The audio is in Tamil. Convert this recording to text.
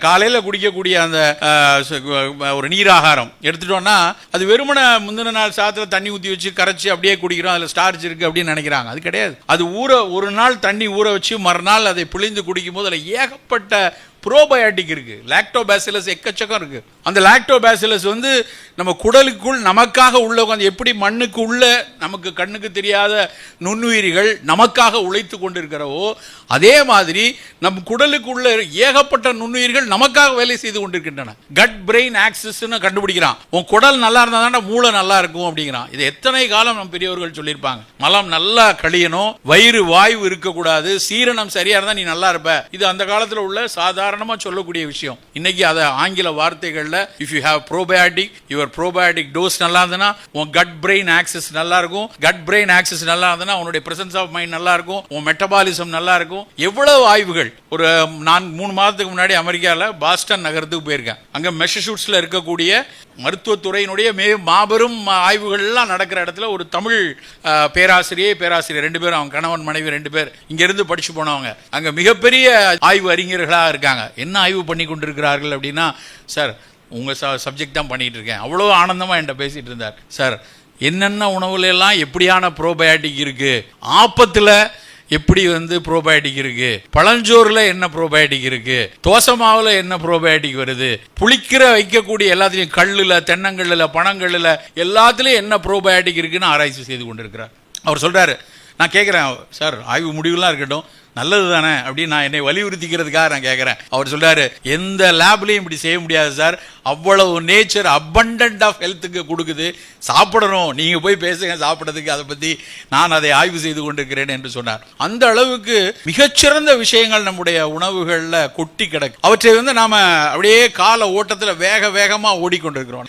காலையில் குடிக்கக்கூடிய அந்த ஒரு நீராகாரம் எடுத்துட்டோம்னா அது வெறுமனை முந்தின நாள் சாதத்தில் தண்ணி ஊற்றி வச்சு கரைச்சி அப்படியே குடிக்கிறோம், அதில் ஸ்டார்ச் இருக்கு அப்படின்னு நினைக்கிறாங்க. அது கிடையாது. அது ஒரு நாள் தண்ணி ஊற வச்சு மறுநாள் அதை பிழிந்து குடிக்கும் போது அதில் ஏகப்பட்ட ப்ரோபயோட்டிக் இருக்கு, லாக்டோபாசிலஸ் எக்கச்சக்கம் இருக்கு. அந்த லாக்டோபாசிலஸ் நம்ம குடலுக்குள் நமக்காக உள்ள உட்காந்து எப்படி மண்ணுக்கு உள்ள நமக்கு கண்ணுக்கு தெரியாத நுண்ணுயிரிகள் நமக்காக உழைத்து கொண்டிருக்கிறவோ அதே மாதிரி நம் குடலுக்கு உள்ள ஏகப்பட்ட நுண்ணுயிர்கள் நமக்காக வேலை செய்து கொண்டிருக்கின்றன. கட் பிரெயின் ஆக்சிஸ் கண்டுபிடிக்கிறான். உன் குடல் நல்லா இருந்தா தான் மூளை நல்லா இருக்கும் அப்படிங்கிறான். இது எத்தனை காலம் நம் பெரியவர்கள் சொல்லியிருப்பாங்க. மலம் நல்லா கழியணும், வயிறு வாய்வு இருக்கக்கூடாது, சீரணம் சரியா இருந்தா நீ நல்லா இருப்ப. இது அந்த காலத்தில் உள்ள சாதாரண சொல்லக்கூடிய விஷயம். இன்னைக்கு அத ஆங்கில வார்த்தைகள்ல if you have probiotic, your probiotic dose நல்லா இருந்தனா உன் gut brain axis நல்லா இருக்கும், gut brain axis நல்லா இருந்தனா உன்னுடைய presence of mind நல்லா இருக்கும், உன் மெட்டபாலிசம் நல்லா இருக்கும். எவ்வளவு ஆய்வுகள். ஒரு 3 மாதத்துக்கு முன்னாடி அமெரிக்கால பாஸ்டன் நகரத்துக்கு போயிருக்கேன். அங்க மெசச்சூட்ஸ்ல இருக்கக்கூடிய மருத்துவத்துறையினுடைய மாபெரும் ஆய்வுகள் எல்லாம் நடக்கிற இடத்துல ஒரு தமிழ் பேராசிரியர் 2 பேர், அவங்க கணவன் மனைவி 2 பேர் இங்க இருந்து படிச்சு போனவங்க. அங்க மிகப்பெரிய ஆய்வு அறிஞர்களாக இருக்காங்க. என்ன ஆய்வு பண்ணி கொண்டிருக்கிறார்கள் அப்படின்னா, சார் உங்க சப்ஜெக்ட் தான் பண்ணிட்டு இருக்கேன். அவ்வளவு ஆனந்தமா என்கிட்ட பேசிட்டு இருந்தார். சார் என்னென்ன உணவுல எல்லாம் எப்படியான ப்ரோபயோட்டிக் இருக்கு, ஆப்பத்துல எப்படி ப்ரோபயோட்டிக் இருக்கு, பழஞ்சோறுல என்ன ப்ரோபயோட்டிக் இருக்கு, தோசை மாவுல என்ன ப்ரோபயோட்டிக் வருது, புளிக்கிற வைக்கக்கூடிய எல்லாத்துலயும் கல்லுல, தென்னங்கல்லுல, பனங்கல்லுல எல்லாத்துலயும் என்ன ப்ரோபயோட்டிக் இருக்குன்னு ஆராய்ச்சி செய்து கொண்டிருக்கிறார். அவர் சொல்றாரு, நான் கேட்கிறேன், சார் ஆய்வு முடிவுலாம் இருக்கட்டும், நல்லது தானே அப்படின்னு நான் என்னை வலியுறுத்திக்கிறதுக்காக நான் கேட்கிறேன். அவர் சொல்றாரு, எந்த லேப்லையும் இப்படி செய்ய முடியாது சார், அவ்வளவு நேச்சர் அபண்டன்ட் ஆஃப் ஹெல்த்துக்கு கொடுக்குது, சாப்பிடணும், நீங்க போய் பேசுங்க சாப்பிடறதுக்கு, அதை பத்தி நான் அதை ஆய்வு செய்து கொண்டிருக்கிறேன் என்று சொன்னார். அந்த அளவுக்கு மிகச்சிறந்த விஷயங்கள் நம்முடைய உணவுகள்ல கொட்டி கிடக்கு. அவற்றை நாம அப்படியே கால ஓட்டத்துல வேகமா ஓடிக்கொண்டிருக்கிறோம்.